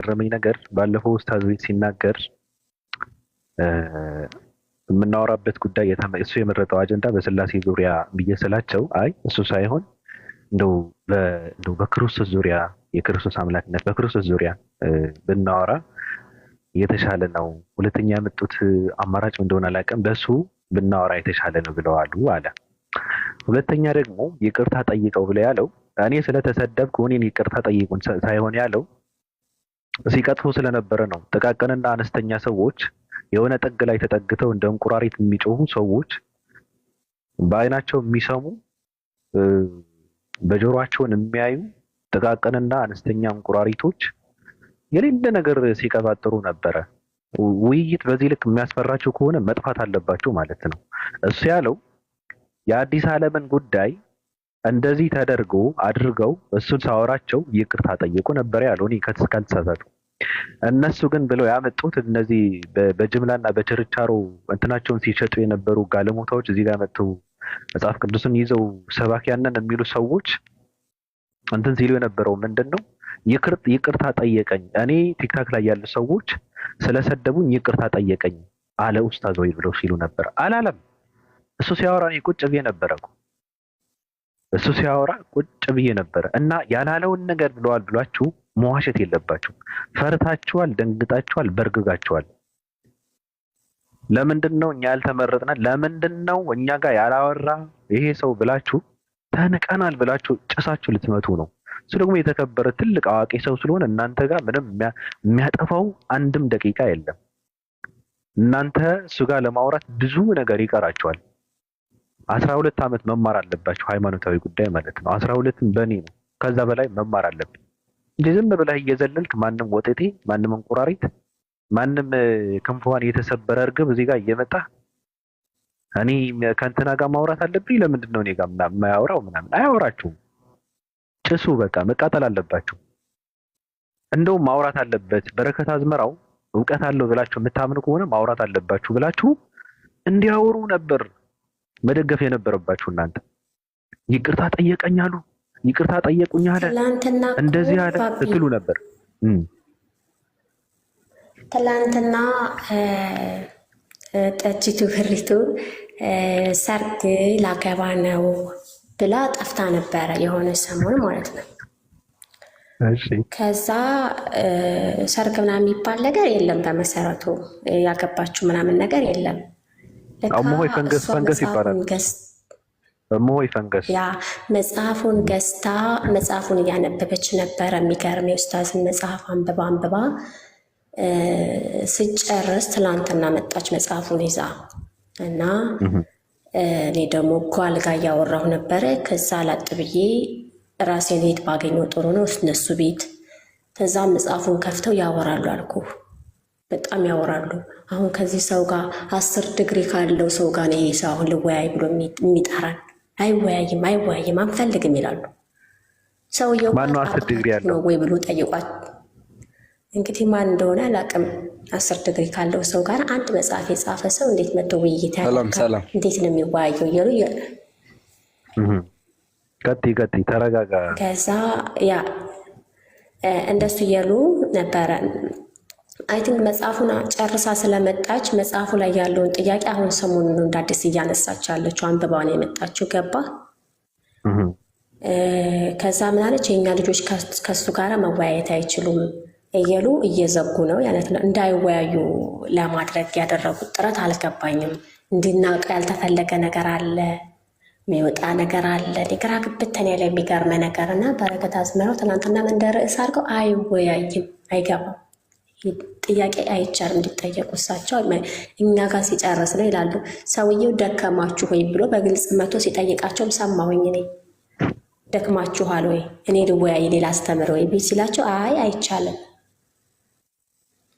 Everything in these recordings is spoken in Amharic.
ረመኝ ነገር ባለፈው ኡስታዝ ቤት ሲናገር የምናወራበት ጉዳይ እሱ የመረጠው አጀንዳ በስላሴ ዙሪያ ብዬ ስላቸው አይ እሱ ሳይሆን እንደው በክርስቶስ ዙሪያ የክርስቶስ አምላክነት በክርስቶስ ዙሪያ ብናወራ የተሻለ ነው። ሁለተኛ ያመጡት አማራጭ እንደሆነ አላውቅም፣ በሱ ብናወራ የተሻለ ነው ብለዋሉ አለ። ሁለተኛ ደግሞ ይቅርታ ጠይቀው ብለ ያለው እኔ ስለተሰደብኩ እኔን ይቅርታ ጠይቁን ሳይሆን ያለው ሲቀጥፉ ስለነበረ ነው። ጥቃቅንና አነስተኛ ሰዎች የሆነ ጥግ ላይ ተጠግተው እንደ እንቁራሪት የሚጮሁ ሰዎች በአይናቸው የሚሰሙ በጆሮአቸውን የሚያዩ ጥቃቅንና አነስተኛ እንቁራሪቶች የሌለ ነገር ሲቀባጥሩ ነበረ። ውይይት በዚህ ልክ የሚያስፈራቸው ከሆነ መጥፋት አለባቸው ማለት ነው። እሱ ያለው የአዲስ ዓለምን ጉዳይ እንደዚህ ተደርጎ አድርገው እሱን ሳወራቸው ይቅርታ ጠይቁ ነበር ያለው። እኔ ካልተሳሳቱ እነሱ ግን ብለው ያመጡት እነዚህ በጅምላና በችርቻሮ እንትናቸውን ሲሸጡ የነበሩ ጋለሞታዎች እዚህ ጋር መጥተው መጽሐፍ ቅዱስን ይዘው ሰባኪያንን የሚሉ ሰዎች እንትን ሲሉ የነበረው ምንድነው? ይቅርታ ጠየቀኝ፣ እኔ ቲክታክ ላይ ያሉ ሰዎች ስለሰደቡኝ ይቅርታ ጠየቀኝ አለ ኡስታዝ ወይ ብለው ሲሉ ነበር። አላለም። እሱ ሲያወራ እኔ ቁጭ ብዬ ነበረ እኮ እሱ ሲያወራ ቁጭ ብዬ ነበረ። እና ያላለውን ነገር ብለዋል ብሏችሁ መዋሸት የለባችሁ። ፈርታችኋል፣ ደንግጣችኋል፣ በርግጋችኋል። ለምንድነው እኛ ያልተመረጥና ለምንድነው እኛ ጋር ያላወራ ይሄ ሰው ብላችሁ ተንቀናል ብላችሁ ጭሳችሁ ልትመቱ ነው። እሱ ደግሞ የተከበረ ትልቅ አዋቂ ሰው ስለሆነ እናንተ ጋር ምንም የሚያጠፋው አንድም ደቂቃ የለም። እናንተ እሱ ጋር ለማውራት ብዙ ነገር ይቀራችኋል። 12 ዓመት መማር አለባችሁ፣ ሃይማኖታዊ ጉዳይ ማለት ነው። 12ም በኔ ነው፣ ከዛ በላይ መማር አለብን እንጂ ዝም ብለህ እየዘለልክ ማንም ወጤቴ፣ ማንም እንቁራሪት፣ ማንም ክንፏን የተሰበረ እርግብ እዚህ ጋር እየመጣ እኔ ከእንትና ጋር ማውራት አለብኝ ለምንድን ነው እኔ ጋር የማያወራው ምናምን አያወራችሁም። ጭሱ በቃ መቃጠል አለባችሁ። እንደውም ማውራት አለበት በረከት አዝመራው እውቀት አለው ብላችሁ የምታምኑ ከሆነ ማውራት አለባችሁ ብላችሁ እንዲያወሩ ነበር መደገፍ የነበረባችሁ እናንተ። ይቅርታ ጠየቀኛሉ፣ ይቅርታ ጠየቁኝ አለ፣ እንደዚህ አለ ስትሉ ነበር። ትላንትና ጠጅቱ ፍሪቱ ሰርግ ላገባ ነው ብላ ጠፍታ ነበረ የሆነ ሰሞን ማለት ነው። ከዛ ሰርግ ምናምን የሚባል ነገር የለም በመሰረቱ ያገባችሁ ምናምን ነገር የለም። አሞይ ፈንገስ ይባላል። አሞይ ፈንገስ ያ መጽሐፉን ገዝታ መጽሐፉን እያነበበች ነበረ። የሚገርም የኡስታዝን መጽሐፍ አንብባ ስጨርስ ትላንትና መጣች መጽሐፉን ይዛ እና እኔ ደግሞ ጓል ጋር እያወራሁ ነበረ። ከዛ ላጥ ብዬ ራሴን ሄድ ባገኘው ጥሩ ነው እነሱ ቤት። ከዛ መጽሐፉን ከፍተው ያወራሉ አልኩ። በጣም ያወራሉ። አሁን ከዚህ ሰው ጋር 10 ዲግሪ ካለው ሰው ጋር ነው ይሄ ሰው አሁን ልወያይ ብሎ የሚጠራን? አይወያይም አንፈልግም ይላሉ። ሰውየው ማን ነው 10 ዲግሪ ያለው ወይ ብሎ ጠይቋት። እንግዲህ ማን እንደሆነ አላውቅም። 10 ዲግሪ ካለው ሰው ጋር አንድ መጽሐፍ የጻፈ ሰው እንዴት መጥቶ ውይይት ያደርጋል? እንዴት ነው የሚወያየው? እያሉ ቀጥይ ተረጋጋ። ከዛ ያ እንደሱ እያሉ ነበረ። አይ ቲንክ መጽሐፉን ጨርሳ ስለመጣች መጽሐፉ ላይ ያለውን ጥያቄ አሁን ሰሞኑን እንደ አዲስ እያነሳች ያለችው አንብባውን የመጣችው ገባ። ከዛ ምን አለች? የኛ ልጆች ከሱ ጋር መወያየት አይችሉም እየሉ እየዘጉ ነው ያለት ነው። እንዳይወያዩ ለማድረግ ያደረጉት ጥረት አልገባኝም። እንዲናውቅ ያልተፈለገ ነገር አለ፣ የሚወጣ ነገር አለ። ግራ ግብተን ያለ የሚገርመ ነገር እና በረከት አዝመራው ትናንትና እንደ ርዕስ አድርገው አይወያይም፣ አይገባም፣ ጥያቄ አይቻልም እንዲጠየቁ እሳቸው እኛ ጋር ሲጨርስ ነው ይላሉ። ሰውየው ደከማችሁ ወይ ብሎ በግልጽ መቶ ሲጠይቃቸውም ሰማሁኝ እኔ። ደክማችኋል ወይ እኔ ልወያይ ሌላ አስተምር ወይ ቢል ሲላቸው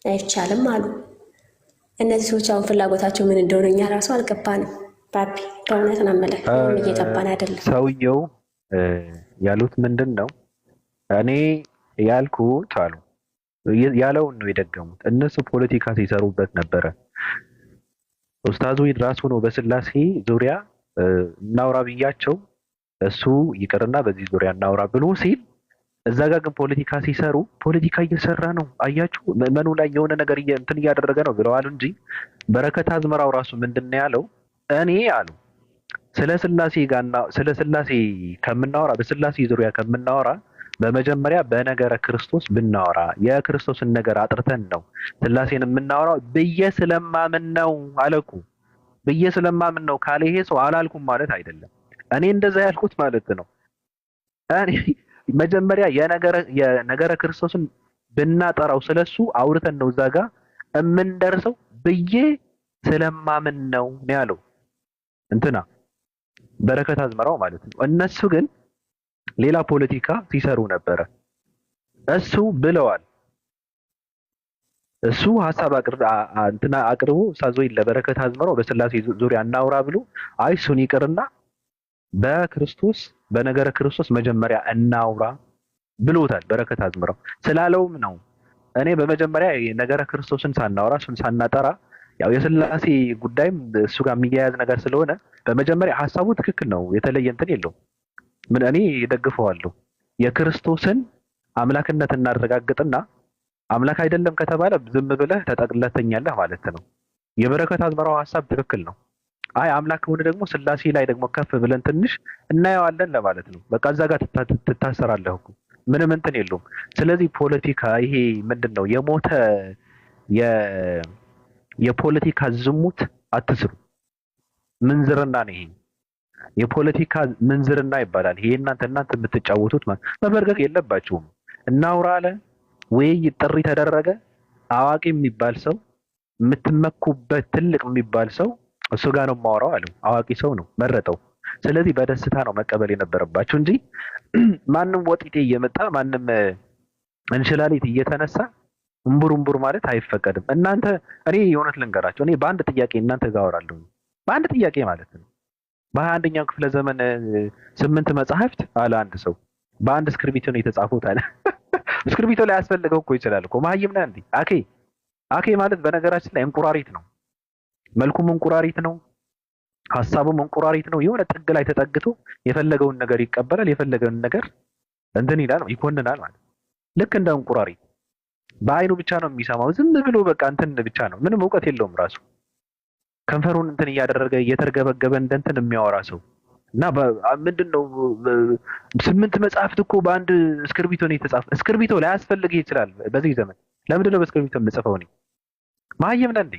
አይቻልም አሉ። እነዚህ ሰዎች አሁን ፍላጎታቸው ምን እንደሆነ እኛ ራሱ አልገባንም። ባቢ በእውነት ናመለክ እየገባን አይደለም። ሰውየው ያሉት ምንድን ነው? እኔ ያልኩት አሉ ያለውን ነው የደገሙት። እነሱ ፖለቲካ ሲሰሩበት ነበረ። ኡስታዙ ራሱ ነው በስላሴ ዙሪያ እናውራ ብያቸው እሱ ይቅርና በዚህ ዙሪያ እናውራ ብሎ ሲል እዛ ጋር ግን ፖለቲካ ሲሰሩ ፖለቲካ እየሰራ ነው አያችሁ፣ ምዕመኑ ላይ የሆነ ነገር እንትን እያደረገ ነው ብለዋል እንጂ በረከት አዝመራው ራሱ ምንድን ነው ያለው? እኔ አሉ ስለ ስላሴ ጋርና ስለ ስላሴ ከምናወራ በስላሴ ዙሪያ ከምናወራ በመጀመሪያ በነገረ ክርስቶስ ብናወራ የክርስቶስን ነገር አጥርተን ነው ስላሴን የምናወራው ብዬ ስለማምን ነው አለኩ። ብዬ ስለማምን ነው ካለ ይሄ ሰው አላልኩም ማለት አይደለም። እኔ እንደዛ ያልኩት ማለት ነው። እኔ መጀመሪያ የነገረ ክርስቶስን ብናጠራው ስለሱ አውርተን ነው እዛ ጋር የምንደርሰው ብዬ ስለማምን ነው ያለው እንትና በረከት አዝመራው ማለት ነው። እነሱ ግን ሌላ ፖለቲካ ሲሰሩ ነበረ። እሱ ብለዋል። እሱ ሀሳብ እንትና አቅርቦ ሳዞይ ለበረከት አዝመራው በስላሴ ዙሪያ እናውራ ብሎ አይ እሱን ይቅርና በክርስቶስ በነገረ ክርስቶስ መጀመሪያ እናውራ ብሎታል። በረከት አዝመራው ስላለውም ነው እኔ በመጀመሪያ ነገረ ክርስቶስን ሳናወራ እሱን ሳናጠራ ያው የስላሴ ጉዳይም እሱ ጋር የሚያያዝ ነገር ስለሆነ በመጀመሪያ ሀሳቡ ትክክል ነው፣ የተለየ እንትን የለውም። ምን እኔ ደግፈዋለሁ። የክርስቶስን አምላክነት እናረጋግጥና አምላክ አይደለም ከተባለ ዝም ብለህ ተጠቅለተኛለህ ማለት ነው። የበረከት አዝመራው ሀሳብ ትክክል ነው። አይ አምላክ ከሆነ ደግሞ ስላሴ ላይ ደግሞ ከፍ ብለን ትንሽ እናየዋለን ለማለት ነው። በቃ እዛ ጋር ትታሰራለህ እኮ ምንም እንትን የለውም። ስለዚህ ፖለቲካ ይሄ ምንድን ነው የሞተ የፖለቲካ ዝሙት አትስሩ። ምንዝርና ነው ይሄ። የፖለቲካ ምንዝርና ይባላል ይሄ። እናንተ የምትጫወቱት ማለት መበርገግ የለባችሁም። እናውራ አለ ውይይት ጥሪ ተደረገ። አዋቂ የሚባል ሰው የምትመኩበት ትልቅ የሚባል ሰው እሱ ጋር ነው የማወራው አለው። አዋቂ ሰው ነው መረጠው። ስለዚህ በደስታ ነው መቀበል የነበረባችሁ እንጂ ማንም ወጢጤ እየመጣ ማንም እንሽላሊት እየተነሳ እምቡር ማለት አይፈቀድም። እናንተ እኔ የእውነት ልንገራቸው፣ እኔ በአንድ ጥያቄ እናንተ ጋር አወራለሁ። በአንድ ጥያቄ ማለት ነው። በ21ኛው ክፍለ ዘመን 8 መጽሐፍት አለ አንድ ሰው በአንድ እስክርቢቶ ነው የተጻፉት አለ። እስክርቢቶ ላይ ያስፈልገው እኮ ይችላል እኮ መሀይም ነህ እንዴ? አኬ ማለት በነገራችን ላይ እንቁራሪት ነው። መልኩም እንቁራሪት ነው፣ ሀሳቡም እንቁራሪት ነው። የሆነ ጥግ ላይ ተጠግቶ የፈለገውን ነገር ይቀበላል፣ የፈለገውን ነገር እንትን ይላል፣ ይኮንናል ማለት ልክ እንደ እንቁራሪት በአይኑ ብቻ ነው የሚሰማው። ዝም ብሎ በቃ እንትን ብቻ ነው፣ ምንም እውቀት የለውም ራሱ ከንፈሩን እንትን እያደረገ እየተርገበገበ እንትን የሚያወራ ሰው እና ምንድነው 8 መጽሐፍት እኮ በአንድ እስክርቢቶ ነው የተጻፈ። እስክርቢቶ ላይ ያስፈልግ ይችላል በዚህ ዘመን። ለምንድነው በእስክርቢቶ የምጽፈው? እኔ መሀይም ነህ እንዴ?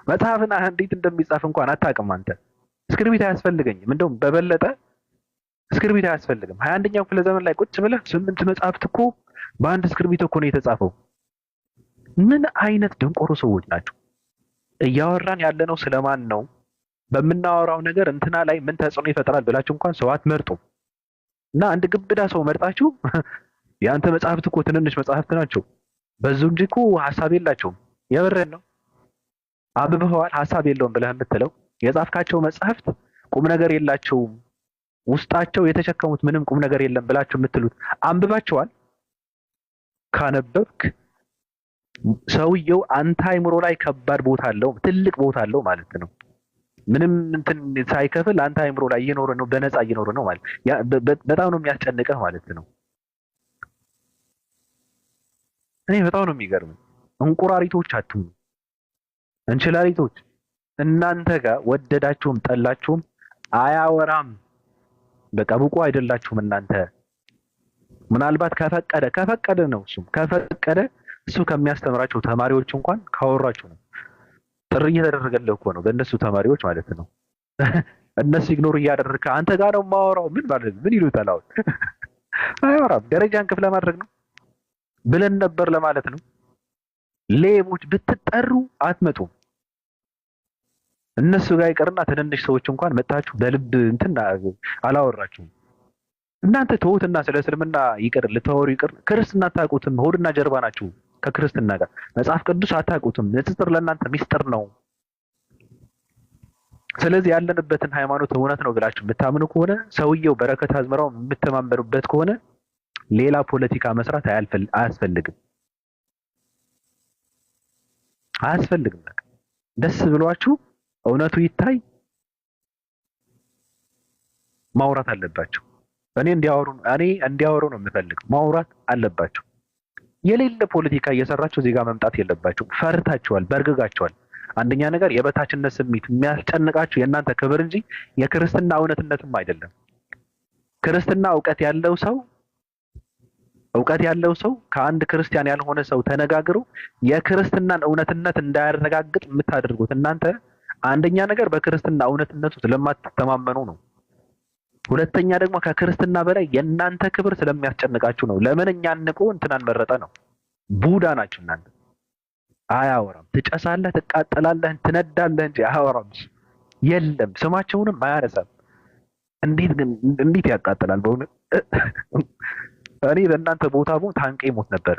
መጽሐፍና እንዴት እንደሚጻፍ እንኳን አታውቅም አንተ። እስክርቢቶ አያስፈልገኝም። እንደውም በበለጠ እስክርቢቶ አያስፈልግም። 21ኛው ክፍለ ዘመን ላይ ቁጭ ብለህ 8 መጽሐፍት እኮ በአንድ እስክርቢቶ እኮ ነው የተጻፈው። ምን አይነት ደንቆሮ ሰዎች ናቸው? እያወራን ያለነው ስለማን ነው? በምናወራው ነገር እንትና ላይ ምን ተጽዕኖ ይፈጥራል ብላችሁ እንኳን ሰው አትመርጡም። እና አንድ ግብዳ ሰው መርጣችሁ የአንተ መጽሐፍት እኮ ትንንሽ መጽሐፍት ናቸው በዙ እንጂ እኮ ሀሳብ የላቸውም። የበረን ነው አብበዋል ሀሳብ የለውም ብለህ የምትለው የጻፍካቸው መጽሐፍት ቁም ነገር የላቸውም፣ ውስጣቸው የተሸከሙት ምንም ቁም ነገር የለም ብላችሁ የምትሉት አንብባቸዋል? ካነበብክ ሰውየው አንተ አይምሮ ላይ ከባድ ቦታ አለው፣ ትልቅ ቦታ አለው ማለት ነው። ምንም እንትን ሳይከፍል አንተ አይምሮ ላይ እየኖረ ነው፣ በነፃ እየኖረ ነው ማለት በጣም ነው የሚያስጨንቀህ ማለት ነው። እኔ በጣም ነው የሚገርመኝ። እንቁራሪቶች አትሁኑ፣ እንችላሊቶች። እናንተ ጋር ወደዳችሁም ጠላችሁም አያወራም። በቃ ብቁ አይደላችሁም እናንተ። ምናልባት ከፈቀደ ነው እሱ ከፈቀደ እሱ ከሚያስተምራቸው ተማሪዎች እንኳን ካወራችሁ ነው። ጥሪ እየተደረገልህ እኮ ነው በእነሱ ተማሪዎች ማለት ነው። እነሱ ኢግኖር እያደረግህ አንተ ጋር ነው የማወራው ምን ማለት ምን ይሉታል? አሁን አያወራም። ደረጃን ከፍ ለማድረግ ነው ብለን ነበር ለማለት ነው። ሌቦች ብትጠሩ አትመጡም። እነሱ ጋር ይቀርና ትንንሽ ሰዎች እንኳን መጣችሁ በልብ እንትን አላወራችሁም። እናንተ ተውትና ስለ እስልምና ይቅር ልታወሩ ይቅር። ክርስትና አታውቁትም፣ ሆድና ጀርባ ናችሁ ከክርስትና ጋር። መጽሐፍ ቅዱስ አታውቁትም፣ ንጽጽር ለእናንተ ሚስጥር ነው። ስለዚህ ያለንበትን ሃይማኖት እውነት ነው ብላችሁ የምታምኑ ከሆነ ሰውየው በረከት አዝመራው የምትተማመኑበት ከሆነ ሌላ ፖለቲካ መስራት አያስፈልግም። በቃ ደስ ብሏችሁ እውነቱ ይታይ ማውራት አለባችሁ። እንዲያወሩ ነው የምፈልግ። ማውራት አለባቸው። የሌለ ፖለቲካ እየሰራችሁ እዚህ ጋር መምጣት የለባችሁ። ፈርታችኋል፣ በርግጋችኋል። አንደኛ ነገር የበታችነት ስሜት የሚያስጨንቃችሁ የእናንተ ክብር እንጂ የክርስትና እውነትነትም አይደለም። ክርስትና እውቀት ያለው ሰው ከአንድ ክርስቲያን ያልሆነ ሰው ተነጋግሮ የክርስትናን እውነትነት እንዳያረጋግጥ የምታደርጉት እናንተ አንደኛ ነገር በክርስትና እውነትነቱ ስለማትተማመኑ ነው። ሁለተኛ ደግሞ ከክርስትና በላይ የእናንተ ክብር ስለሚያስጨንቃችሁ ነው። ለምን እኛ ንቆ እንትናን መረጠ ነው። ቡዳ ናችሁ እናንተ። አያወራም። ትጨሳለህ፣ ትቃጠላለህ፣ ትነዳለህ እንጂ አያወራም። የለም ስማቸውንም አያነሳም። እንዴት ያቃጥላል በእውነት። እኔ በእናንተ ቦታ ብሆን ታንቄ ሞት ነበረ።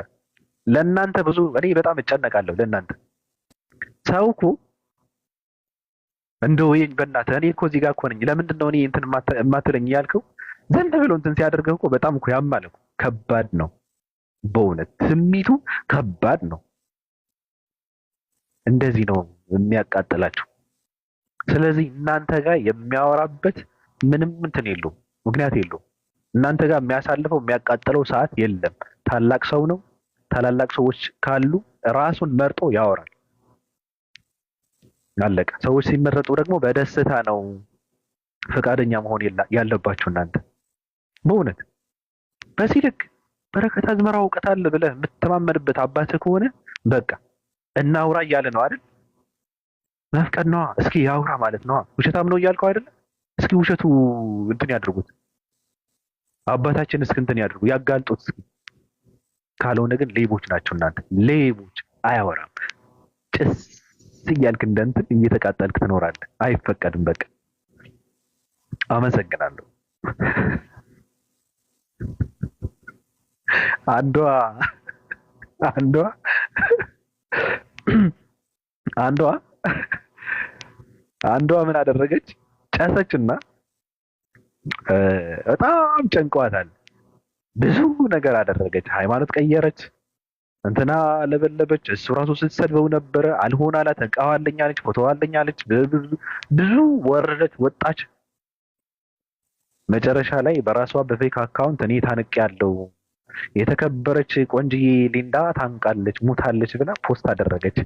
ለእናንተ እኔ በጣም እጨነቃለሁ ለእናንተ። ሰው እኮ እንደው ይሄን በእናትህ እኔ እኮ እዚህ ጋር እኮ ነኝ፣ ለምንድን ነው እኔ እንትን የማትለኝ ያልከው? ዝም ብሎ እንትን ሲያደርገው እኮ በጣም እኮ ያማል እኮ። ከባድ ነው በእውነት ስሜቱ ከባድ ነው። እንደዚህ ነው የሚያቃጥላችሁ። ስለዚህ እናንተ ጋር የሚያወራበት ምንም እንትን የለውም፣ ምክንያት የለውም። እናንተ ጋር የሚያሳልፈው የሚያቃጥለው ሰዓት የለም። ታላቅ ሰው ነው። ታላላቅ ሰዎች ካሉ ራሱን መርጦ ያወራል። አለቀ። ሰዎች ሲመረጡ ደግሞ በደስታ ነው ፈቃደኛ መሆን ያለባችሁ እናንተ። በእውነት በዚህ ልክ በረከት አዝመራ እውቀት አለ ብለህ የምትተማመንበት አባትህ ከሆነ በቃ እናውራ እያለ ነው አይደል? መፍቀድ ነዋ። እስኪ ያውራ ማለት ነዋ። ውሸታም ነው እያልከው አይደለ? እስኪ ውሸቱ እንትን ያድርጉት፣ አባታችን እስኪ እንትን ያድርጉ፣ ያጋልጡት እስኪ። ካልሆነ ግን ሌቦች ናቸው እናንተ፣ ሌቦች። አያወራም። ጭስ እያልክ እንደ እንትን እየተቃጠልክ ትኖራለህ። አይፈቀድም። በቃ አመሰግናለሁ። አንዷ ምን አደረገች? ጨሰችና በጣም ጨንቋታል። ብዙ ነገር አደረገች። ሃይማኖት ቀየረች፣ እንትና ለበለበች። እሱ ራሱ ስትሰድበው ነበረ። አልሆን አላት። እቃዋለኝ አለች፣ ፎቶዋለኝ አለች። ብዙ ወረደች፣ ወጣች። መጨረሻ ላይ በራሷ በፌክ አካውንት እኔ ታንቅ ያለው የተከበረች ቆንጅዬ ሊንዳ ታንቃለች፣ ሙታለች ብላ ፖስት አደረገች።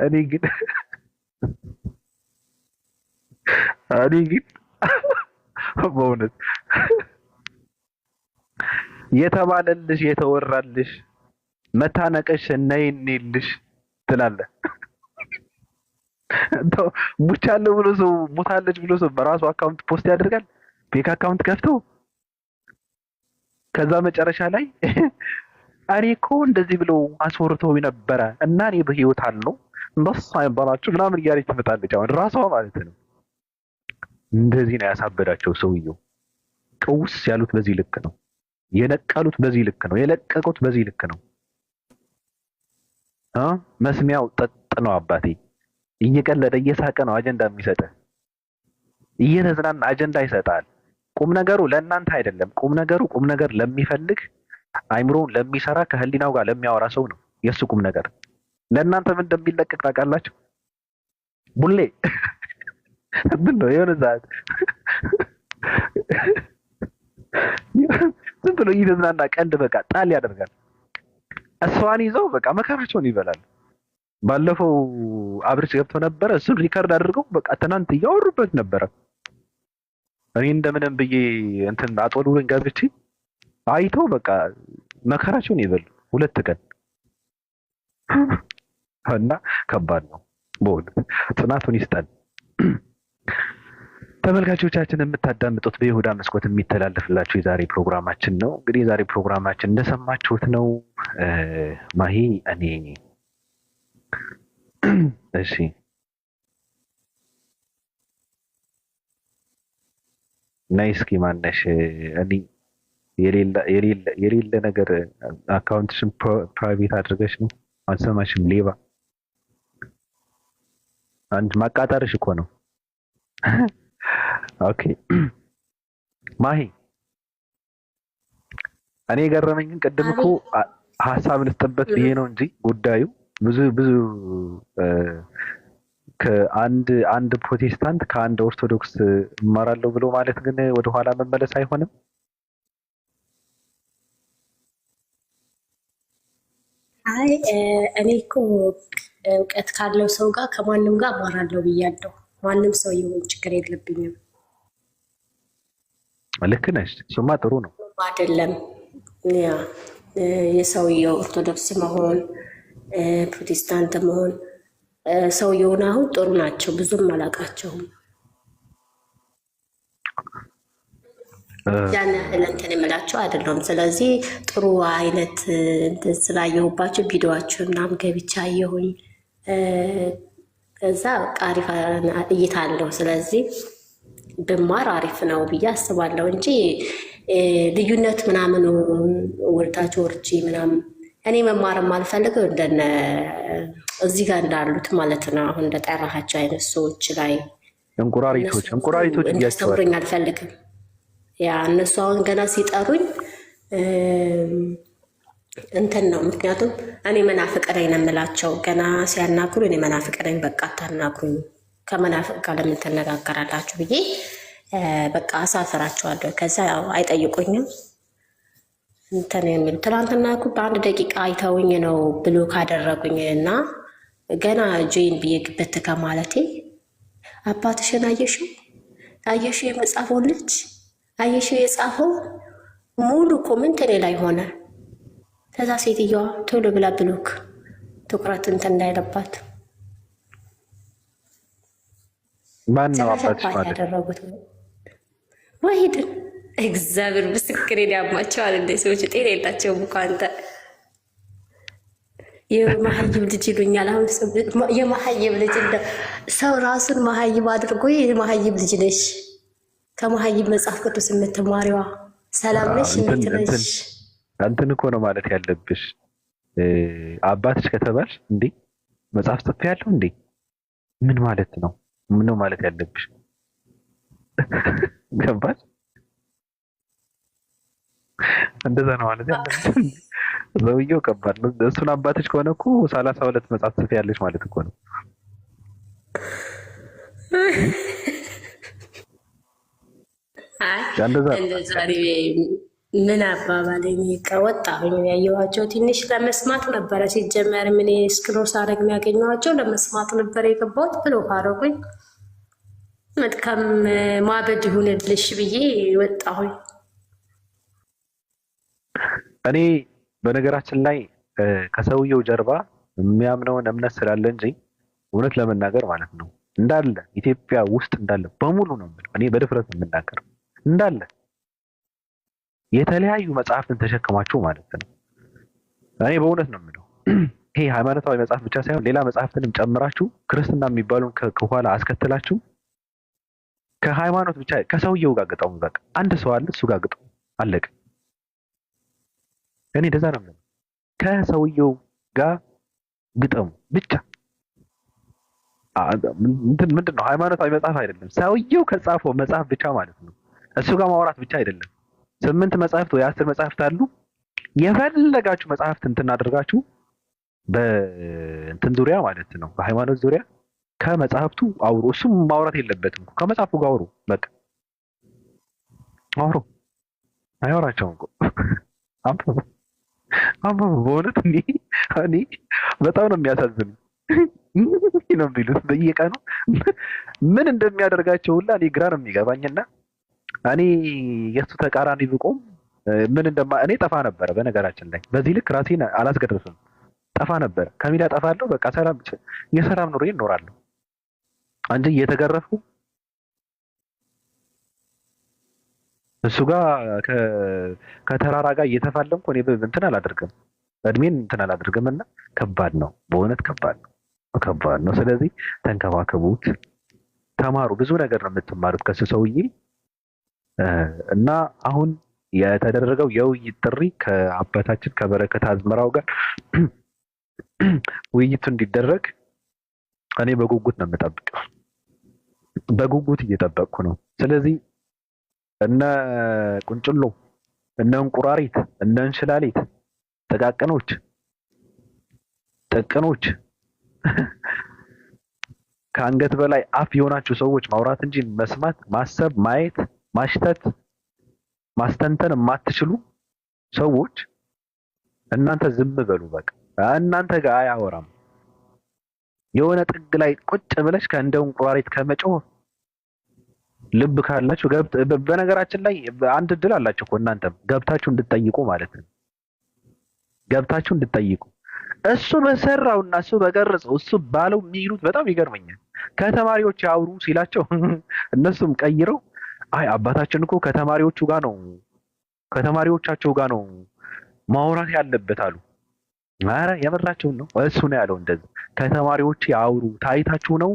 እኔ ግን በእውነት የተባለልሽ የተወራልሽ መታነቀሽ ነይልሽ ትላለህ። ሙቻለሁ ብሎ ሰው ሙታለች ብሎ ሰው በራሱ አካውንት ፖስት ያደርጋል። ፌክ አካውንት ከፍቶ ከዛ መጨረሻ ላይ እኔ እኮ እንደዚህ ብሎ አስወርተው ነበረ እና እኔ በህይወት አለው እንደሱ አይባላችሁ ምናምን እያለች ትመጣለች። አሁን ራሷ ማለት ነው። እንደዚህ ነው ያሳበዳቸው ሰውየው። ቀውስ ያሉት በዚህ ልክ ነው። የነቀሉት በዚህ ልክ ነው። የለቀቁት በዚህ ልክ ነው። መስሚያው ጠጥ ነው አባቴ። እየቀለደ እየሳቀ ነው አጀንዳ የሚሰጥ። እየተዝናና አጀንዳ ይሰጣል። ቁም ነገሩ ለእናንተ አይደለም። ቁም ነገር ለሚፈልግ አይምሮውን ለሚሰራ ከህሊናው ጋር ለሚያወራ ሰው ነው የእሱ ቁም ነገር። ለእናንተ ምን እንደሚለቀቅ ታውቃላችሁ? ቡሌ ምን ነው የሆነ ሰዓት ዝም ብሎ እየተዝናና ቀንድ በቃ ጣል ያደርጋል። እሷን ይዘው በቃ መከራቸውን ይበላል። ባለፈው አብርሽ ገብቶ ነበረ። እሱን ሪከርድ አድርገው በቃ ትናንት እያወሩበት ነበረ። እኔ እንደምንም ብዬ እንትን አጦሉን ገብቼ አይተው በቃ መከራቸውን ይበሉ 2 ቀን እና ከባድ ነው በእውነት። ጽናቱን ይስጠን። ተመልካቾቻችን የምታዳምጡት በይሁዳ መስኮት የሚተላለፍላችሁ የዛሬ ፕሮግራማችን ነው። እንግዲህ የዛሬ ፕሮግራማችን እንደሰማችሁት ነው። ማሂ እኔ እሺ ናይ እስኪ ማነሽ እኔ የሌለ ነገር አካውንትሽን ፕራይቬት አድርገሽ ነው። አልሰማሽም? ሌባ አንድ ማቃጠርሽ እኮ ነው። ኦኬ ማሂ እኔ የገረመኝ ግን ቅድም እኮ ሀሳብ ልስጥበት ብዬ ነው እንጂ ጉዳዩ ብዙ አንድ ፕሮቴስታንት ከአንድ ኦርቶዶክስ እማራለሁ ብሎ ማለት ግን ወደኋላ መመለስ አይሆንም። አይ እኔ እኮ እውቀት ካለው ሰው ጋር ከማንም ጋር አወራለሁ ብያለሁ። ማንም ሰው ይሁን ችግር የለብኝም። ልክ ነሽ። እሱማ ጥሩ ነው አይደለም ያ የሰውየው ኦርቶዶክስ መሆን ፕሮቴስታንት መሆን ሰውየውን አሁን ጥሩ ናቸው፣ ብዙም አላውቃቸውም። ያን ያህል እንትን የምላቸው አይደለም። ስለዚህ ጥሩ አይነት እንትን ስላየሁባቸው ቪዲዮዋቸው ምናምን ገብቻ አየሁኝ። ከዛ አሪፍ እይታ አለው። ስለዚህ ብማር አሪፍ ነው ብዬ አስባለሁ እንጂ ልዩነት ምናምን ወርታቸው ወርጂ ምናምን እኔ መማር የማልፈልገው እንደነ እዚህ ጋር እንዳሉት ማለት ነው። አሁን እንደጠራሃቸው አይነት ሰዎች ላይ እንቁራሪቶች እንዲያስተምሩኝ አልፈልግም። ያ እነሱ አሁን ገና ሲጠሩኝ እንትን ነው። ምክንያቱም እኔ መናፍቅ ነኝ ነው የምላቸው። ገና ሲያናግሩ እኔ መናፍቅ ነኝ፣ በቃ አታናግሩኝ፣ ከመናፍቅ ጋር ለምን ትነጋገራላችሁ ብዬ በቃ አሳፍራቸዋለሁ። ከዛ አይጠይቁኝም እንትን የሚሉ ትናንትና እኮ በአንድ ደቂቃ አይተውኝ ነው ብሎ ካደረጉኝ እና ገና ጆይን ብዬ ግበት ከማለቴ አባትሽን አየሽው የመጽሐፈው ልጅ አየሽው የጻፈው ሙሉ ኮመንት እኔ ላይ ሆነ። ከዛ ሴትዮዋ ቶሎ ብላ ብሎክ ትኩረት እንትን እንዳይለባት ማነው አባትሽ ማለት ያደረጉት ዋሂድን እግዚአብሔር ምስክሬን ያማቸዋል። እንደ ሰዎች ጤና የላቸውም እኮ አንተ የመሀይብ ልጅ ይሉኛል። አሁን የመሀይብ ልጅ እንደ ሰው ራሱን መሀይብ አድርጎ የመሀይብ ልጅ ነሽ፣ ከመሀይብ መጽሐፍ ቅዱስ የምትማሪዋ ሰላም ነሽ፣ እንዴት ነሽ? እንትን እኮ ነው ማለት ያለብሽ። አባትሽ ከተባልሽ እንዴ መጽሐፍ ጽፌያለሁ እንዴ ምን ማለት ነው? ምን ነው ማለት ያለብሽ? ገባሽ? እንደዛ ነው ማለት ያለብሽ። ዘውየው ከባድ ነው። እሱን አባትሽ ከሆነ እኮ 32 መጽሐፍ ጽፌያለሽ ማለት እኮ ነው። ምን አባባለኝ ከወጣሁኝ ያየኋቸው ትንሽ ለመስማት ነበረ። ሲጀመር ምን ስክሮስ አረግ የሚያገኘኋቸው ለመስማት ነበር የገባሁት ብሎ ካረጉኝ መጥከም ማበድ ይሁንልሽ ብዬ ወጣሁኝ። እኔ በነገራችን ላይ ከሰውየው ጀርባ የሚያምነውን እምነት ስላለ እንጂ እውነት ለመናገር ማለት ነው እንዳለ ኢትዮጵያ ውስጥ እንዳለ በሙሉ ነው የምለው። እኔ በድፍረት የምናገር እንዳለ የተለያዩ መጽሐፍትን ተሸክማችሁ ማለት ነው። እኔ በእውነት ነው የምለው። ይሄ ሃይማኖታዊ መጽሐፍ ብቻ ሳይሆን ሌላ መጽሐፍትንም ጨምራችሁ ክርስትና የሚባሉን ከኋላ አስከትላችሁ ከሃይማኖት ብቻ ከሰውየው ጋር ግጠሙ። በቃ አንድ ሰው አለ፣ እሱ ጋር ግጠሙ፣ አለቀ። እኔ እንደዛ ነው የምለው። ከሰውየው ጋር ግጠሙ ብቻ። ምንድን ነው ሃይማኖታዊ መጽሐፍ አይደለም፣ ሰውየው ከጻፈው መጽሐፍ ብቻ ማለት ነው። እሱ ጋር ማውራት ብቻ አይደለም። 8 መጽሐፍት ወይ 10 መጽሐፍት አሉ። የፈለጋችሁ መጽሐፍት እንትን አድርጋችሁ በእንትን ዙሪያ ማለት ነው በሃይማኖት ዙሪያ ከመጽሐፍቱ አውሩ። እሱም ማውራት የለበትም እኮ ከመጽሐፉ ጋር አውሩ። በቃ አውሩ። አያወራቸውም እኮ አንብቡ። በእውነት እኔ በጣም ነው የሚያሳዝን ነው የሚሉት በየቀኑ ምን እንደሚያደርጋቸው ሁላ እኔ ግራ ነው የሚገባኝና እኔ የሱ ተቃራኒ ብቆም ምን እኔ ጠፋ ነበረ። በነገራችን ላይ በዚህ ልክ ራሴን አላስገድፍም። ጠፋ ነበረ። ከሚዲያ ጠፋለሁ። በቃ የሰላም ኑሮ እኖራለሁ እንጂ እየተገረፍኩ እሱ ጋር ከተራራ ጋር እየተፋለምኩ እኔ እንትን አላደርግም። እድሜን እንትን አላደርግም እና ከባድ ነው፣ በእውነት ከባድ ነው። ስለዚህ ተንከባከቡት፣ ተማሩ። ብዙ ነገር ነው የምትማሩት ከሱ ሰውዬ እና አሁን የተደረገው የውይይት ጥሪ ከአባታችን ከበረከት አዝመራው ጋር ውይይቱ እንዲደረግ እኔ በጉጉት ነው የምጠብቀው። በጉጉት እየጠበቅኩ ነው። ስለዚህ እነ ቁንጭሎ፣ እነ እንቁራሪት፣ እነ እንሽላሊት ጥቃቅኖች ጥቅኖች ከአንገት በላይ አፍ የሆናችሁ ሰዎች ማውራት እንጂ መስማት፣ ማሰብ፣ ማየት፣ ማሽተት፣ ማስተንተን የማትችሉ ሰዎች እናንተ ዝም በሉ በቃ። እናንተ ጋር አያወራም። የሆነ ጥግ ላይ ቁጭ ብለሽ ከእንደ እንቁራሪት ከመጮህ ልብ ካላችሁ በነገራችን ላይ አንድ እድል አላችሁ እኮ እናንተም ገብታችሁ እንድትጠይቁ ማለት ነው። ገብታችሁ እንድትጠይቁ እሱ በሰራውና እሱ በቀረጸው እሱ ባለው የሚሉት በጣም ይገርመኛል። ከተማሪዎች ያውሩ ሲላቸው እነሱም ቀይረው አይ አባታችን እኮ ከተማሪዎቹ ጋር ነው ከተማሪዎቻቸው ጋር ነው ማውራት ያለበት አሉ። ኧረ የምራቸውን ነው። እሱ ነው ያለው እንደዚህ ከተማሪዎች ያውሩ ታይታችሁ ነው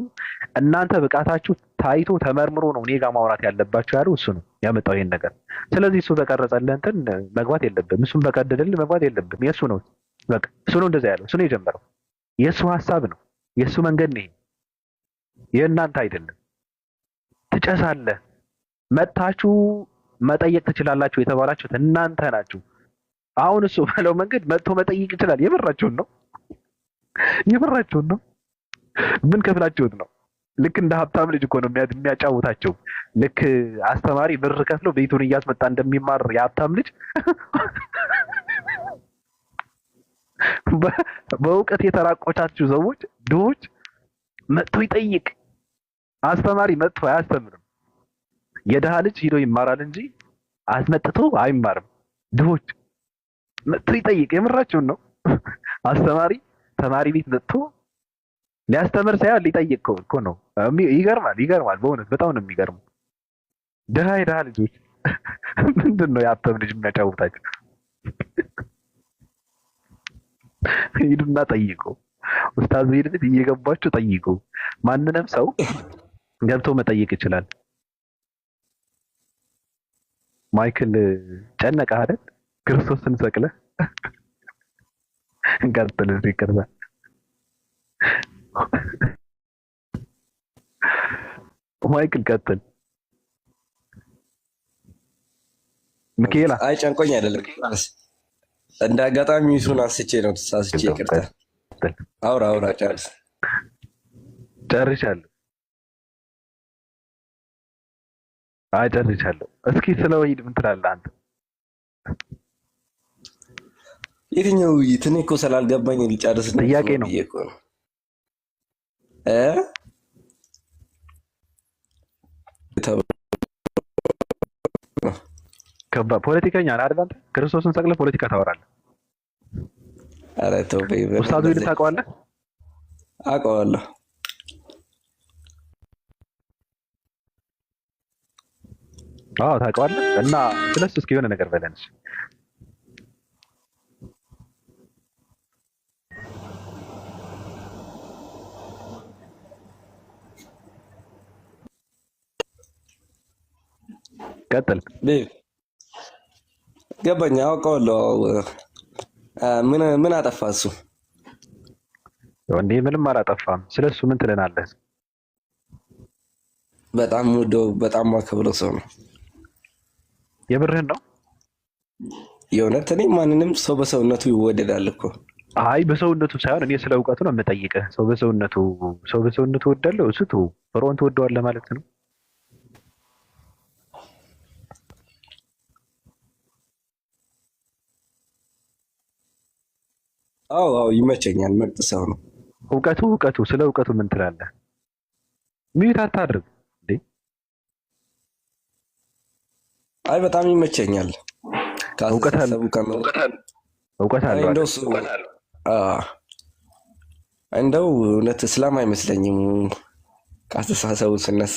እናንተ ብቃታችሁ ታይቶ ተመርምሮ ነው እኔ ጋር ማውራት ያለባችሁ ያለው እሱ ነው ያመጣው ይሄን ነገር። ስለዚህ እሱ በቀረጸልህ እንትን መግባት የለብህም፣ እሱም በቀደደልህ መግባት የለብህም። የእሱ ነው በቃ እሱ ነው እንደዛ ያለው፣ እሱ ነው የጀመረው። የእሱ ሀሳብ ነው፣ የእሱ መንገድ ነው፣ የእናንተ አይደለም። ትጨሳለህ፣ መጥታችሁ መጠየቅ ትችላላችሁ የተባላችሁት እናንተ ናችሁ። አሁን እሱ ባለው መንገድ መጥቶ መጠየቅ ይችላል። የምራችሁን ነው፣ የምራችሁን ነው። ምን ከፍላችሁት ነው? ልክ እንደ ሀብታም ልጅ እኮ ነው የሚያጫውታቸው። ልክ አስተማሪ ብር ከፍሎ ቤቱን እያስመጣ እንደሚማር የሀብታም ልጅ በእውቀት የተራቆቻችሁ ሰዎች ድሆች መጥቶ ይጠይቅ። አስተማሪ መጥቶ አያስተምርም። የድሃ ልጅ ሂዶ ይማራል እንጂ አስመጥቶ አይማርም። ድሆች መጥቶ ይጠይቅ። የምራችሁን ነው። አስተማሪ ተማሪ ቤት መጥቶ ሊያስተምር ሳይሆን ሊጠይቅ እኮ ነው። ይገርማል፣ ይገርማል። በእውነት በጣም ነው የሚገርመው። የድሃ ልጆች ምንድን ነው የሀብታም ልጅ የሚያጫውታቸው? ሂዱና ጠይቁ። ኡስታዝ ሄድት እየገባችሁ ጠይቁ። ማንንም ሰው ገብቶ መጠየቅ ይችላል። ማይክል ጨነቀ አይደል? ክርስቶስን ሰቅለህ እንቀጥል። ይቅርታ ማይክል ቀጥል። ሚካኤላ አይ ጨንቆኝ አይደለም፣ እንደ አጋጣሚ እሱን አንስቼ ነው ተሳስቼ። ይቅርታ። አውራ ጨርስ። ጨርሻለሁ። አይ ጨርሻለሁ። እስኪ ስለ ወሂድ ምን ትላለህ አንተ? የትኛው ውይይት? እኔ እኮ ስላልገባኝ ሊጨርስ ነው። ጥያቄ ነው ፖለቲከኛ ነህ አይደል አንተ? ክርስቶስን ሰቅለህ ፖለቲካ ታወራለህ። ኧረ ተው በይ። ኡስታዙ ሄድን ታውቀዋለህ? አውቀዋለሁ። አዎ ታውቀዋለህ። እና ስለሱ እስኪ የሆነ ነገር በለን። ቀጥል። ገባኝ፣ አውቀዋለሁ። ምን አጠፋ እሱ? እንዴ ምንም አላጠፋም። ስለሱ ምን ትለናለህ? በጣም ወደው በጣም ማከብረው ሰው ነው። የብርህን ነው? የእውነት እኔ ማንንም ሰው በሰውነቱ ይወደዳል እኮ። አይ በሰውነቱ ሳይሆን እኔ ስለ እውቀቱ ነው የምጠይቅህ። ሰው በሰውነቱ ወዳለው እሱ ፍርዖን ትወደዋለህ ማለት ነው? አዎ ይመቸኛል። ምርጥ ሰው ነው። እውቀቱ ስለ እውቀቱ ምን ትላለህ? ሚዩት አታድርግ እንዴ? አይ በጣም ይመቸኛል። እውቀት አለው። እንደው እውነት እስላም አይመስለኝም ከአስተሳሰቡ ስነሳ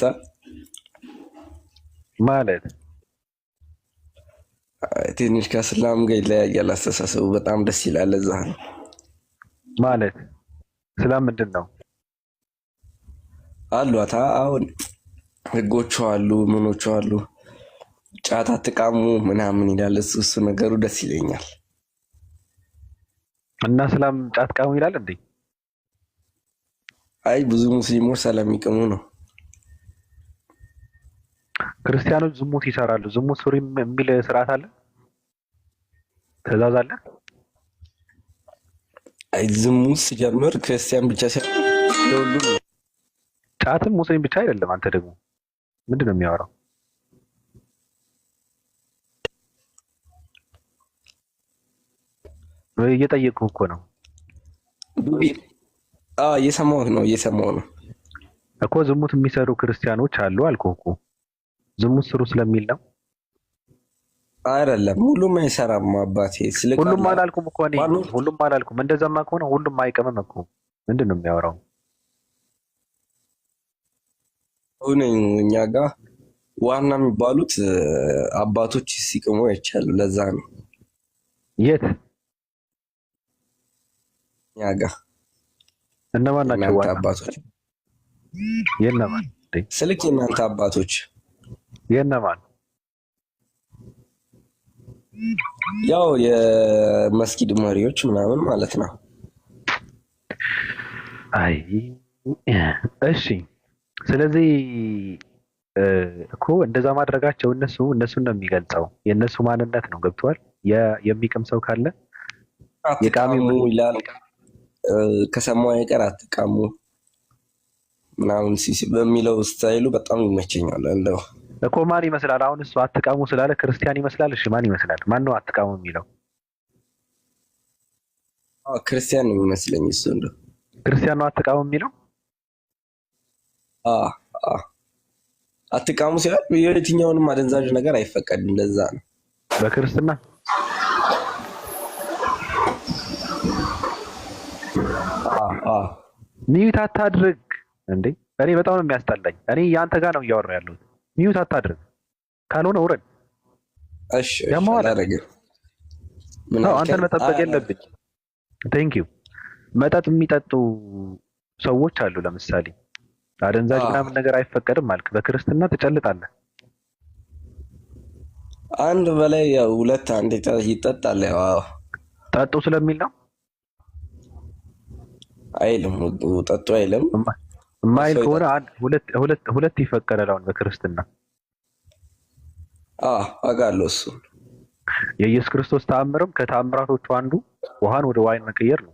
ማለት ትንሽ ከእስላም ጋር ይለያያል አስተሳሰቡ። በጣም ደስ ይላል። እዛ ነው ማለት እስላም ምንድን ነው አሏታ። አሁን ህጎቹ አሉ፣ ምኖቹ አሉ። ጫት አትቃሙ ምናምን ይላል። እሱ ነገሩ ደስ ይለኛል። እና እስላም ጫት ቃሙ ይላል እንዴ? አይ ብዙ ሙስሊሞች ስለሚቅሙ ነው። ክርስቲያኖች ዝሙት ይሰራሉ። ዝሙት ሱሪ የሚል ስርዓት አለ፣ ትእዛዝ አለ። አይ ዝሙት ሲጀምር ክርስቲያን ብቻ ሳይሆን ለሁሉም ጫትም ሙስሊም ብቻ አይደለም። አንተ ደግሞ ምንድን ነው የሚያወራው? እየጠየቅኩህ እኮ ነው እየሰማሁ ነው እኮ። ዝሙት የሚሰሩ ክርስቲያኖች አሉ አልኩህ እኮ። ዝሙት ስሩ ስለሚል ነው አይደለም። ሁሉም አይሰራም አባቴ። ሁሉም አላልኩም እኮ እኔ ሁሉም አላልኩም። እንደዛማ ከሆነ ሁሉም አይቀምም እኮ። ምንድን ነው የሚያወራው? አሁን እኛ ጋር ዋና የሚባሉት አባቶች ሲቅሙ አይቻሉ። ለዛ ነው። የት እኛ ጋር እነማን ናቸው ዋና አባቶች? የእነማን ስልክ የእናንተ አባቶች የእነማን? ያው የመስጊድ መሪዎች ምናምን ማለት ነው። አይ እሺ። ስለዚህ እኮ እንደዛ ማድረጋቸው እነሱን ነው የሚገልጸው። የእነሱ ማንነት ነው። ገብቷል? የሚቅም ሰው ካለ አትቃሙ ይላል። ከሰማሁ አይቀር አትቃሙ ምናምን በሚለው ስታይሉ በጣም ይመቸኛል። እንደው እኮ ማን ይመስላል? አሁን እሱ አትቃሙ ስላለ ክርስቲያን ይመስላል። እሺ ማን ይመስላል? ማን ነው አትቃሙ የሚለው? ክርስቲያን ነው የሚመስለኝ እሱ። እንደው ክርስቲያን ነው አትቃሙ የሚለው? አትቃሙ ሲላል የትኛውንም አደንዛዥ ነገር አይፈቀድም። እንደዛ ነው በክርስትና። ሚዩት አታድርግ እንዴ! እኔ በጣም ነው የሚያስጠላኝ። እኔ ያንተ ጋር ነው እያወራ ያለሁት። ሚዩት አታድርግ፣ ካልሆነ ውረድ። እሺ አላደርግም። አንተን መጠበቅ የለብኝ። ቴንክ ዩ። መጠጥ የሚጠጡ ሰዎች አሉ። ለምሳሌ አደንዛዥ ምናምን ነገር አይፈቀድም አልክ። በክርስትና ትጨልጣለህ። አንድ በላይ ያው ሁለት አንድ ይጠጣል። ያው ጠጡ ስለሚል ነው አይልም። ጠጡ አይልም። ማይል ከሆነ ሁለት ይፈቀዳል። አሁን በክርስትና አውቃለሁ። እሱ የኢየሱስ ክርስቶስ ተአምርም ከተአምራቶቹ አንዱ ውሃን ወደ ዋይን መቀየር ነው።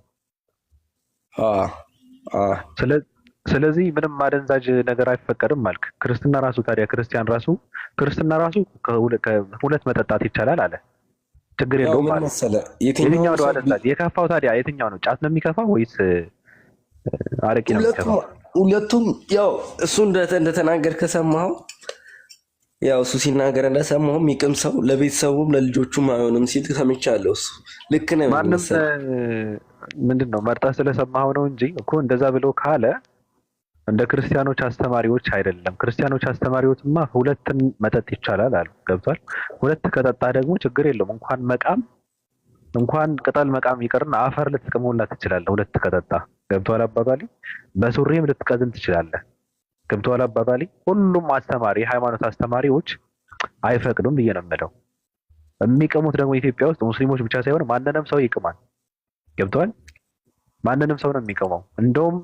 ስለዚህ ምንም አደንዛዥ ነገር አይፈቀድም አልክ። ክርስትና ራሱ ታዲያ ክርስትና ራሱ ከሁለት መጠጣት ይቻላል አለ። ችግር የለውም ማለት የትኛው ነው አደንዛዥ የከፋው? ታዲያ የትኛው ነው? ጫት ነው የሚከፋው ወይስ አረቄ ነው የሚከፋው? ሁለቱም ያው እሱ እንደተናገር ከሰማኸው ያው እሱ ሲናገር እንደሰማው የሚቅም ሰው ለቤተሰቡም ለልጆቹም አይሆንም ሲል ሰምቻለሁ። እሱ ልክ ነው። ማንም ምንድን ነው መርጠህ ስለሰማኸው ነው እንጂ እኮ እንደዛ ብሎ ካለ እንደ ክርስቲያኖች አስተማሪዎች አይደለም። ክርስቲያኖች አስተማሪዎችማ ሁለትን መጠጥ ይቻላል አሉ። ገብቷል? ሁለት ከጠጣ ደግሞ ችግር የለውም። እንኳን ቅጠል መቃም ይቅርና አፈር ልትቅመውላ ትችላለህ። ሁለት ከጠጣ ገብቷል አባባሌ? በሱሪም ልትቀዝን ትችላለህ። ገብቷል አባባሌ? ሁሉም አስተማሪ የሃይማኖት አስተማሪዎች አይፈቅዱም ብዬ ነው የምለው። የሚቅሙት ደግሞ ኢትዮጵያ ውስጥ ሙስሊሞች ብቻ ሳይሆን ማንንም ሰው ይቅማል። ገብቷል? ማንንም ሰው ነው የሚቅመው። እንደውም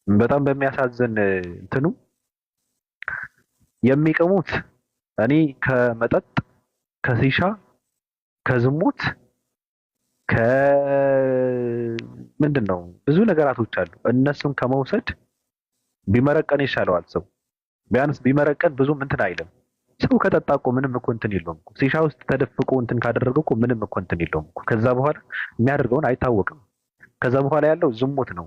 በጣም በሚያሳዝን እንትኑ የሚቅሙት እኔ ከመጠጥ ከሲሻ ከዝሙት ምንድን ነው ብዙ ነገራቶች አሉ። እነሱን ከመውሰድ ቢመረቀን ይሻለዋል። ሰው ቢያንስ ቢመረቀን ብዙም እንትን አይልም። ሰው ከጠጣ እኮ ምንም እኮ እንትን የለውም እኮ። ሲሻ ውስጥ ተደፍቆ እንትን ካደረገ እኮ ምንም እኮ እንትን የለውም እኮ። ከዛ በኋላ የሚያደርገውን አይታወቅም። ከዛ በኋላ ያለው ዝሙት ነው።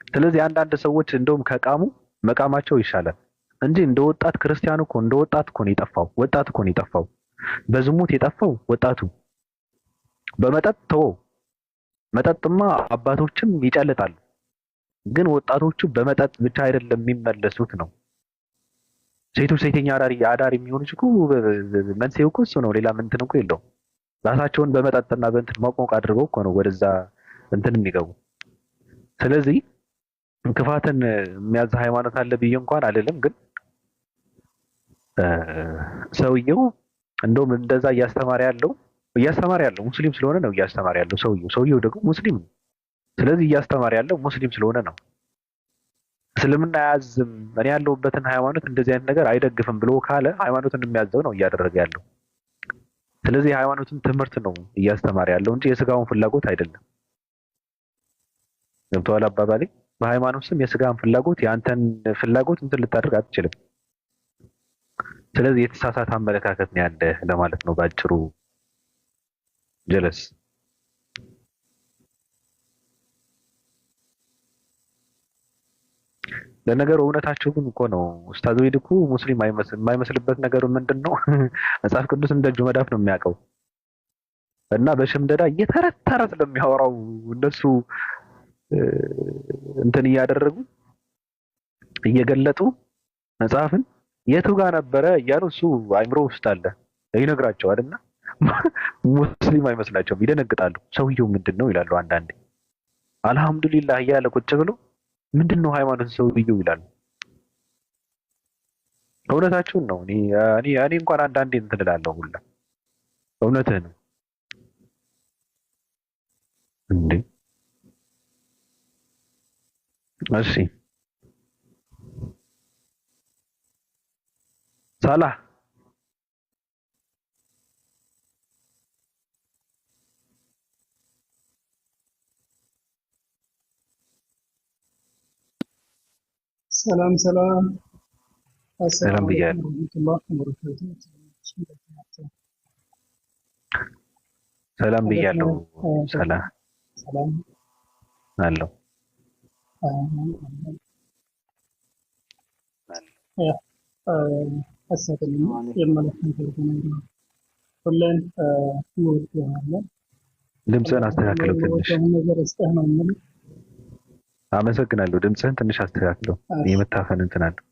ስለዚህ አንዳንድ ሰዎች እንደውም ከቃሙ መቃማቸው ይሻላል እንጂ እንደ ወጣት ክርስቲያኑ እኮ እንደ ወጣት እኮ ነው የጠፋው። ወጣት እኮ ነው የጠፋው። በዝሙት የጠፋው ወጣቱ። በመጠጥ ተወው። መጠጥማ አባቶችም ይጨልጣሉ። ግን ወጣቶቹ በመጠጥ ብቻ አይደለም የሚመለሱት ነው። ሴቶች ሴተኛ አዳሪ የሚሆኑት እኮ መንስኤው እኮ እሱ ነው። ሌላ እንትን እኮ የለውም። ራሳቸውን በመጠጥና በእንትን ሞቅ አድርገው እኮ ነው ወደዛ እንትን የሚገቡ። ስለዚህ ክፋትን የሚያዝ ሃይማኖት አለ ብዬ እንኳን አልልም። ግን ሰውየው እንደውም እንደዛ እያስተማረ ያለው ሙስሊም ስለሆነ ነው እያስተማረ ያለው ሰውየው ደግሞ ሙስሊም ነው። ስለዚህ እያስተማረ ያለው ሙስሊም ስለሆነ ነው። እስልምና አያዝም፣ እኔ ያለሁበትን ሃይማኖት እንደዚህ አይነት ነገር አይደግፍም ብሎ ካለ ሃይማኖትን የሚያዘው ነው እያደረገ ያለው። ስለዚህ የሃይማኖትን ትምህርት ነው እያስተማረ ያለው እንጂ የስጋውን ፍላጎት አይደለም። ገብቶሃል አባባሌ? በሃይማኖት ስም የስጋን ፍላጎት የአንተን ፍላጎት እንትን ልታደርግ አትችልም። ስለዚህ የተሳሳተ አመለካከት ነው ያለ ለማለት ነው ባጭሩ። ጀለስ ለነገሩ እውነታቸው ግን እኮ ነው። ኡስታዝ ወይድ እኮ ሙስሊም የማይመስልበት ነገር ምንድን ነው? መጽሐፍ ቅዱስ እንደ እጁ መዳፍ ነው የሚያውቀው እና በሽምደዳ እየተረተረ ስለሚያወራው እነሱ እንትን እያደረጉ እየገለጡ መጽሐፍን የቱ ጋር ነበረ እያሉ እሱ አይምሮ ውስጥ አለ ይነግራቸዋል። እና ሙስሊም አይመስላቸውም፣ ይደነግጣሉ። ሰውየው ምንድን ነው ይላሉ አንዳንዴ። አልሐምዱሊላህ እያለ ቁጭ ብሎ ምንድን ነው ሃይማኖት ሰውየው ይላሉ። እውነታችሁን ነው። እኔ እንኳን አንዳንዴ እንትን እላለሁ ሁላ እውነትህ ነው እንዴ። እሺ ሳላህ ሰላም ሰላም። ሰላም ብያለሁ። ሰላም ብያለሁ። ሰላም ሰላም አለው። አሰብልኝ የመለከት ነው ሁሌም ይወርዳል። ድምፅህን አስተካክለው ትንሽ። ነገር እስከ ነው። አመሰግናለሁ። ድምፅህን ትንሽ አስተካክለው። የመታፈን እንትን አለው።